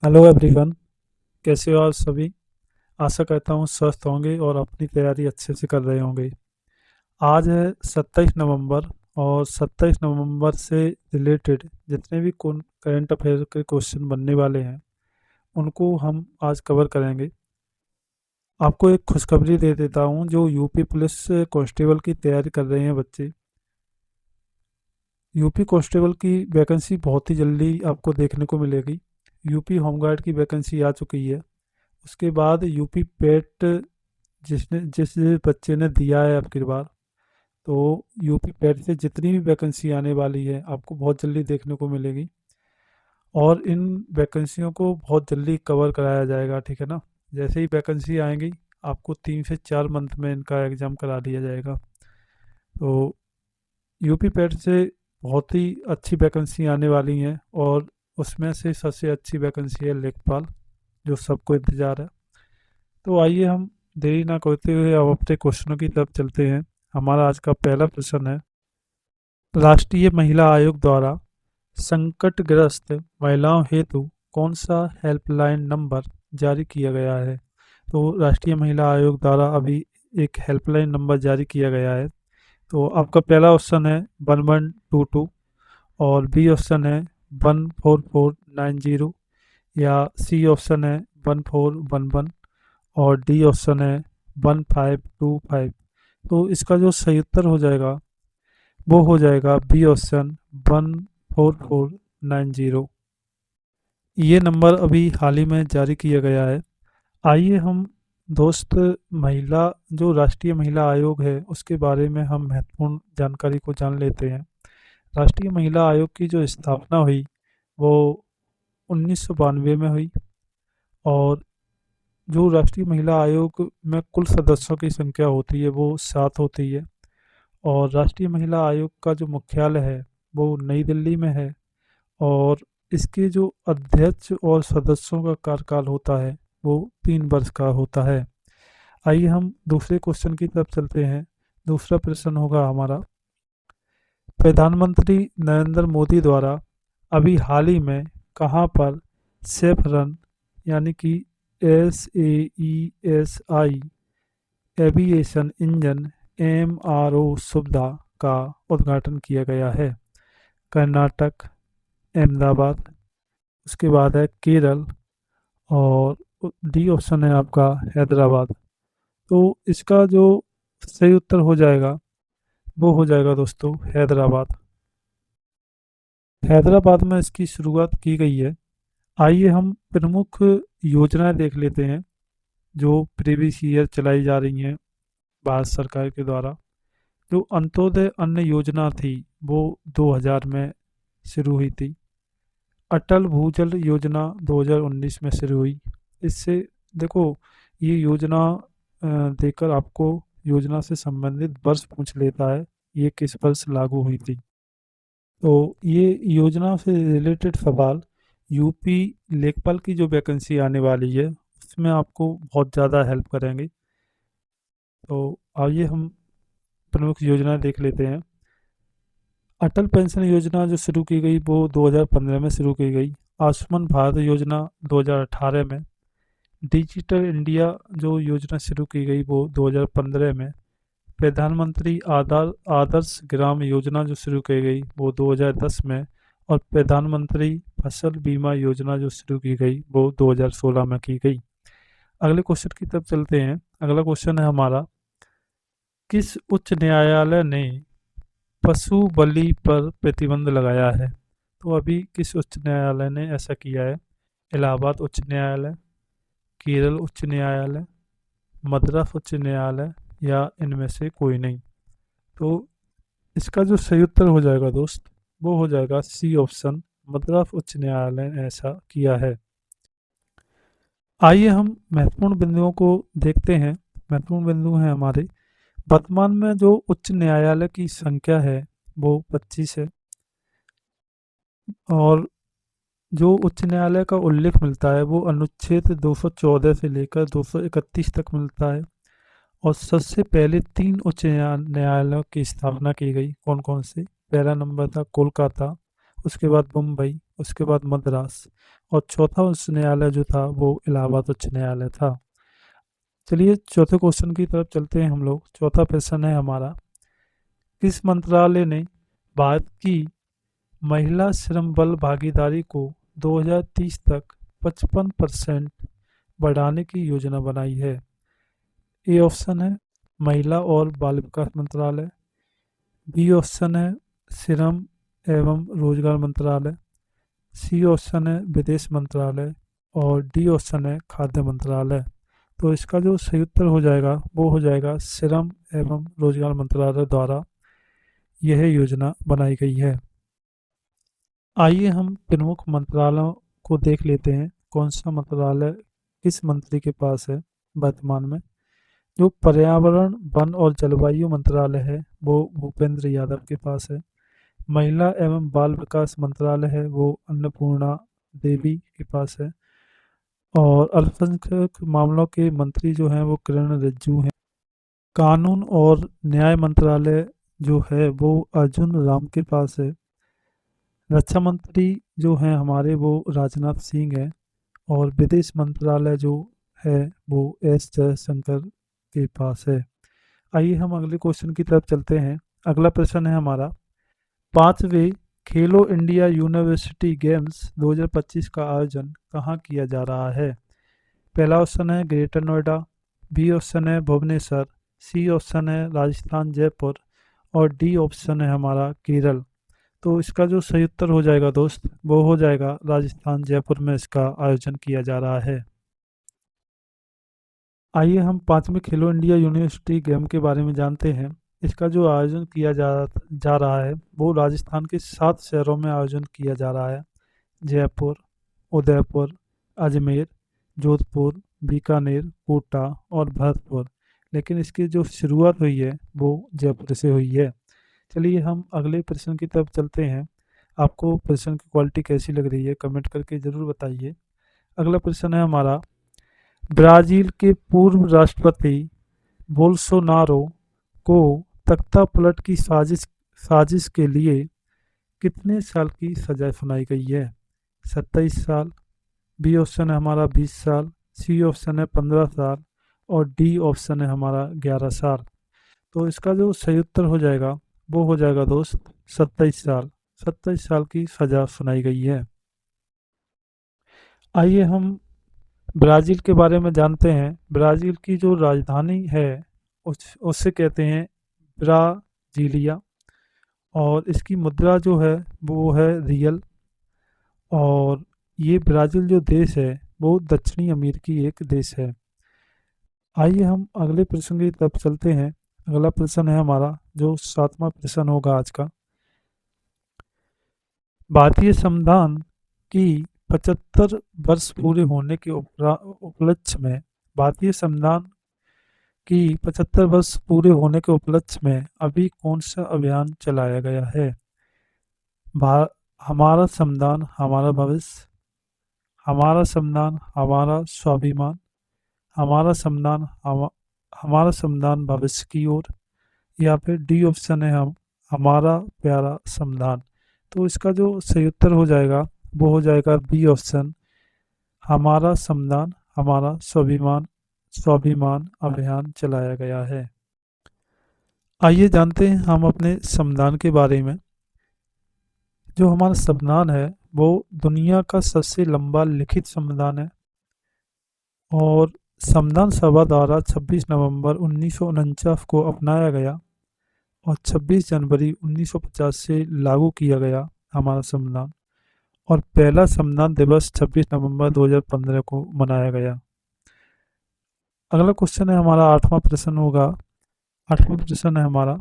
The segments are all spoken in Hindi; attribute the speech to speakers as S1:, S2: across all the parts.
S1: Hello everyone. कैसे हो आप सभी? आशा करता हूँ स्वस्थ होंगे और अपनी तैयारी अच्छे से कर रहे होंगे। आज है 27 नवंबर। और 27 नवंबर से रिलेटेड जितने भी करंट अफेयर के क्वेश्चन बनने वाले हैं उनको हम आज कवर करेंगे। आपको एक खुशखबरी दे देता हूँ, जो यूपी पुलिस कांस्टेबल की तैयारी कर रहे हैं बच्चे। यूपी कांस्टेबल की वैकेंसी बहुत ही जल्दी आपको देखने को मिलेगी। यूपी होमगार्ड की वैकेंसी आ चुकी है। उसके बाद यूपी पेट जिस बच्चे ने दिया है अब की बार, तो यूपी पेट से जितनी भी वैकेंसी आने वाली है आपको बहुत जल्दी देखने को मिलेगी। और इन वैकेंसियों को बहुत जल्दी कवर कराया जाएगा, ठीक है ना। जैसे ही वैकेंसी आएंगी आपको 3 से 4 मंथ में इनका एग्ज़ाम करा दिया जाएगा। तो यूपी पेट से बहुत ही अच्छी वैकेंसी आने वाली हैं, और उसमें से सबसे अच्छी वैकेंसी है लेखपाल, जो सबको इंतज़ार है। तो आइए हम देरी ना करते हुए अब अपने क्वेश्चनों की तरफ चलते हैं। हमारा आज का पहला प्रश्न है, राष्ट्रीय महिला आयोग द्वारा संकटग्रस्त महिलाओं हेतु कौन सा हेल्पलाइन नंबर जारी किया गया है? तो राष्ट्रीय महिला आयोग द्वारा अभी एक हेल्पलाइन नंबर जारी किया गया है। तो आपका पहला ऑप्शन है 1122, और बी ऑप्शन है 14490, या सी ऑप्शन है 1411, और डी ऑप्शन है 1525। तो इसका जो सही उत्तर हो जाएगा वो हो जाएगा बी ऑप्शन 14490। ये नंबर अभी हाल ही में जारी किया गया है। आइए हम दोस्त महिला जो राष्ट्रीय महिला आयोग है उसके बारे में हम महत्वपूर्ण जानकारी को जान लेते हैं। राष्ट्रीय महिला आयोग की जो स्थापना हुई वो 1992 में हुई। और जो राष्ट्रीय महिला आयोग में कुल सदस्यों की संख्या होती है वो 7 होती है। और राष्ट्रीय महिला आयोग का जो मुख्यालय है वो नई दिल्ली में है। और इसके जो अध्यक्ष और सदस्यों का कार्यकाल होता है वो 3 वर्ष का होता है। आइए हम दूसरे क्वेश्चन की तरफ चलते हैं। दूसरा प्रश्न होगा हमारा, प्रधानमंत्री नरेंद्र मोदी द्वारा अभी हाल ही में कहाँ पर सेफरन, यानी कि SAESI एविएशन इंजन MRO सुविधा का उद्घाटन किया गया है? कर्नाटक, अहमदाबाद, उसके बाद है केरल, और डी ऑप्शन है आपका हैदराबाद। तो इसका जो सही उत्तर हो जाएगा वो हो जाएगा दोस्तों हैदराबाद। हैदराबाद में इसकी शुरुआत की गई है। आइए हम प्रमुख योजनाएं देख लेते हैं जो प्रीवियस ईयर चलाई जा रही हैं भारत सरकार के द्वारा। जो अंत्योदय अन्न योजना थी वो 2000 में शुरू हुई थी। अटल भूजल योजना 2019 में शुरू हुई। इससे देखो, ये योजना देकर आपको योजना से संबंधित वर्ष पूछ लेता है, ये किस वर्ष लागू हुई थी। तो ये योजना से रिलेटेड सवाल यूपी लेखपाल की जो वैकेंसी आने वाली है उसमें आपको बहुत ज़्यादा हेल्प करेंगे। तो आइए हम प्रमुख योजना देख लेते हैं। अटल पेंशन योजना जो शुरू की गई वो 2015 में शुरू की गई। आयुष्मान भारत योजना 2018 में। डिजिटल इंडिया जो योजना शुरू की गई वो 2015 में। प्रधानमंत्री आदर्श ग्राम योजना जो शुरू की गई वो 2010 में। और प्रधानमंत्री फसल बीमा योजना जो शुरू की गई वो 2016 में की गई। अगले क्वेश्चन की तरफ चलते हैं। अगला क्वेश्चन है हमारा, किस उच्च न्यायालय ने पशु बलि पर प्रतिबंध लगाया है? तो अभी किस उच्च न्यायालय ने ऐसा किया है? इलाहाबाद उच्च न्यायालय, केरल उच्च न्यायालय, मद्रास उच्च न्यायालय, या इनमें से कोई नहीं। तो इसका जो सही उत्तर हो जाएगा दोस्त वो हो जाएगा सी ऑप्शन, मद्रास उच्च न्यायालय ने ऐसा किया है। आइए हम महत्वपूर्ण बिंदुओं को देखते हैं। महत्वपूर्ण बिंदु हैं हमारे, वर्तमान में जो उच्च न्यायालय की संख्या है वो 25 है। और जो उच्च न्यायालय का उल्लेख मिलता है वो अनुच्छेद 214 से लेकर 231 तक मिलता है। और सबसे पहले 3 उच्च न्यायालयों की स्थापना की गई। कौन कौन से? पहला नंबर था कोलकाता, उसके बाद मुंबई, उसके बाद मद्रास, और चौथा उच्च न्यायालय जो था वो इलाहाबाद उच्च न्यायालय था। चलिए चौथे क्वेश्चन की तरफ चलते हैं हम लोग। चौथा प्रश्न है हमारा, किस मंत्रालय ने भारत की महिला श्रम बल भागीदारी को 2030 तक 55% बढ़ाने की योजना बनाई है? ए ऑप्शन है महिला और बाल विकास मंत्रालय, बी ऑप्शन है श्रम एवं रोजगार मंत्रालय, सी ऑप्शन है विदेश मंत्रालय, और डी ऑप्शन है खाद्य मंत्रालय। तो इसका जो सही उत्तर हो जाएगा वो हो जाएगा श्रम एवं रोजगार मंत्रालय द्वारा यह योजना बनाई गई है। आइए हम प्रमुख मंत्रालयों को देख लेते हैं, कौन सा मंत्रालय किस मंत्री के पास है वर्तमान में। जो पर्यावरण वन और जलवायु मंत्रालय है वो भूपेंद्र यादव के पास है। महिला एवं बाल विकास मंत्रालय है वो अन्नपूर्णा देवी के पास है। और अल्पसंख्यक मामलों के मंत्री जो हैं वो किरण रिजिजू हैं। कानून और न्याय मंत्रालय जो है वो अर्जुन राम के पास है। रक्षा मंत्री जो हैं हमारे वो राजनाथ सिंह हैं। और विदेश मंत्रालय जो है वो एस जयशंकर के पास है। आइए हम अगले क्वेश्चन की तरफ चलते हैं। अगला प्रश्न है हमारा, 5वें खेलो इंडिया यूनिवर्सिटी गेम्स 2025 का आयोजन कहाँ किया जा रहा है? पहला ऑप्शन है ग्रेटर नोएडा, बी ऑप्शन है भुवनेश्वर, सी ऑप्शन है राजस्थान जयपुर, और डी ऑप्शन है हमारा केरल। तो इसका जो सही उत्तर हो जाएगा दोस्त वो हो जाएगा राजस्थान जयपुर में इसका आयोजन किया जा रहा है। आइए हम 5वें खेलो इंडिया यूनिवर्सिटी गेम के बारे में जानते हैं। इसका जो आयोजन किया जा रहा है वो राजस्थान के 7 शहरों में आयोजन किया जा रहा है। जयपुर, उदयपुर, अजमेर, जोधपुर, बीकानेर, कोटा और भरतपुर। लेकिन इसकी जो शुरुआत हुई है वो जयपुर से हुई है। चलिए हम अगले प्रश्न की तरफ चलते हैं। आपको प्रश्न की क्वालिटी कैसी लग रही है कमेंट करके ज़रूर बताइए। अगला प्रश्न है हमारा, ब्राज़ील के पूर्व राष्ट्रपति बोल्सोनारो को तख्ता पलट की साजिश के लिए कितने साल की सजा सुनाई गई है? 27 साल, बी ऑप्शन है हमारा 20 साल, सी ऑप्शन है 15 साल, और डी ऑप्शन है हमारा 11 साल। तो इसका जो सही उत्तर हो जाएगा वो हो जाएगा दोस्त 27 साल। 27 साल की सजा सुनाई गई है। आइए हम ब्राज़ील के बारे में जानते हैं। ब्राज़ील की जो राजधानी है उससे कहते हैं ब्राजीलिया, और इसकी मुद्रा जो है वो है रियल। और ये ब्राज़ील जो देश है वो दक्षिणी अमेरिकी एक देश है। आइए हम अगले प्रश्न की तरफ चलते हैं। अगला प्रश्न है हमारा जो 7वां प्रश्न होगा आज का, भारतीय संविधान की 75 वर्ष पूरे होने के उपलक्ष्य में भारतीय संविधान की 75 वर्ष पूरे होने के उपलक्ष्य में अभी कौन सा अभियान चलाया गया है? हमारा संविधान हमारा भविष्य, हमारा संविधान हमारा स्वाभिमान, हमारा संविधान हमारा संविधान भविष्य की ओर, या फिर डी ऑप्शन है हमारा प्यारा संविधान। तो इसका जो सही उत्तर हो जाएगा वो हो जाएगा बी ऑप्शन, हमारा संविधान हमारा स्वाभिमान अभियान चलाया गया है। आइए जानते हैं हम अपने संविधान के बारे में। जो हमारा संविधान है वो दुनिया का सबसे लंबा लिखित संविधान है, और संविधान सभा द्वारा 26 नवंबर 1949 को अपनाया गया और 26 जनवरी 1950 से लागू किया गया हमारा संविधान। और पहला संविधान दिवस 26 नवंबर 2015 को मनाया गया। अगला क्वेश्चन है हमारा 8वां प्रश्न होगा। 8वां प्रश्न है हमारा,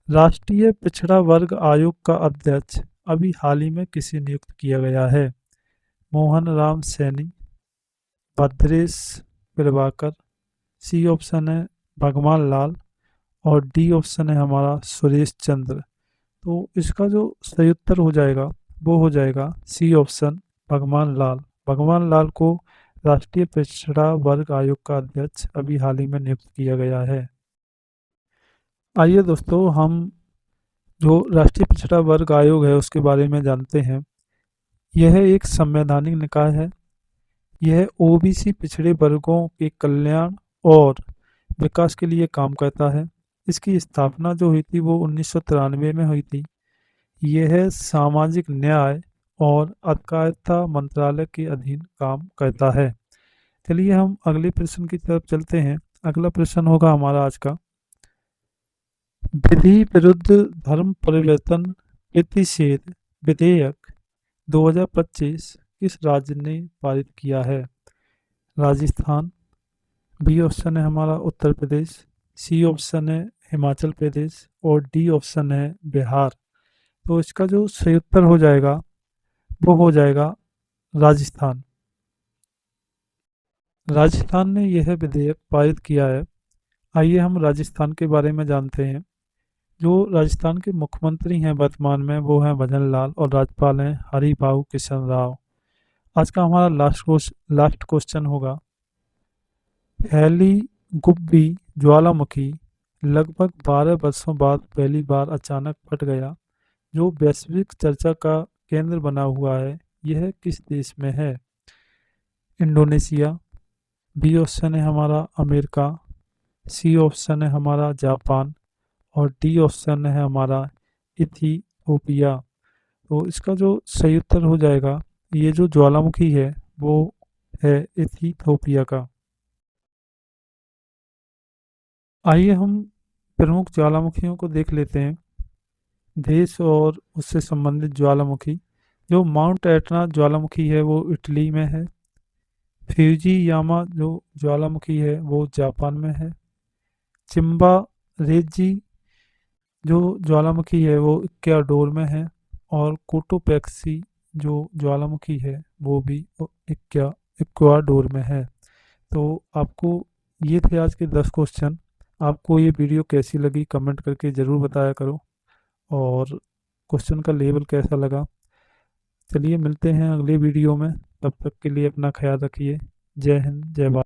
S1: राष्ट्रीय पिछड़ा वर्ग आयोग का अध्यक्ष अभी हाल ही में किसे नियुक्त किया गया है? मोहन राम सैनी, भद्रेश प्रभाकर, सी ऑप्शन है भगवान लाल, और डी ऑप्शन है हमारा सुरेश चंद्र। तो इसका जो सही उत्तर हो जाएगा वो हो जाएगा सी ऑप्शन भगवान लाल। भगवान लाल को राष्ट्रीय पिछड़ा वर्ग आयोग का अध्यक्ष अभी हाल ही में नियुक्त किया गया है। आइए दोस्तों हम जो राष्ट्रीय पिछड़ा वर्ग आयोग है उसके बारे में जानते हैं। यह एक संवैधानिक निकाय है। यह ओबीसी पिछड़े वर्गों के कल्याण और विकास के लिए काम करता है। इसकी स्थापना जो हुई थी वो 1993 में हुई थी। यह सामाजिक न्याय और अधिकारिता मंत्रालय के अधीन काम करता है। चलिए हम अगले प्रश्न की तरफ चलते हैं। अगला प्रश्न होगा हमारा आज का, विधि विरुद्ध धर्म परिवर्तन प्रतिषेध विधेयक 2025 किस राज्य ने पारित किया है? राजस्थान, बी ऑप्शन है हमारा उत्तर प्रदेश, सी ऑप्शन है हिमाचल प्रदेश और डी ऑप्शन है बिहार। तो इसका जो सही उत्तर हो जाएगा वो हो जाएगा राजस्थान। राजस्थान ने यह विधेयक पारित किया है। आइए हम राजस्थान के बारे में जानते हैं। जो राजस्थान के मुख्यमंत्री हैं वर्तमान में वो हैं भजन लाल और राज्यपाल हैं हरिभाऊ किशन राव। आज का हमारा लास्ट क्वेश्चन होगा, हेली गुब्बी ज्वालामुखी लगभग 12 वर्षों बाद पहली बार अचानक फट गया, जो वैश्विक चर्चा का केंद्र बना हुआ है, यह किस देश में है? इंडोनेशिया, बी ऑप्शन है हमारा अमेरिका, सी ऑप्शन है हमारा जापान और डी ऑप्शन है हमारा इथियोपिया। तो इसका जो सही उत्तर हो जाएगा, ये जो ज्वालामुखी है वो है इथियोपिया का। आइए हम प्रमुख ज्वालामुखियों को देख लेते हैं, देश और उससे संबंधित ज्वालामुखी। जो माउंट एटना ज्वालामुखी है वो इटली में है। फ्यूजी यामा जो ज्वालामुखी है वो जापान में है। चिम्बा रेजी जो ज्वालामुखी है वो इक्वाडोर में है। और कोटोपैक्सी जो ज्वालामुखी है वो भी इक्वाडोर में है। तो आपको ये थे आज के 10 क्वेश्चन। आपको ये वीडियो कैसी लगी कमेंट करके ज़रूर बताया करो, और क्वेश्चन का लेवल कैसा लगा। चलिए मिलते हैं अगले वीडियो में, तब तक के लिए अपना ख्याल रखिए। जय हिंद, जय भारत।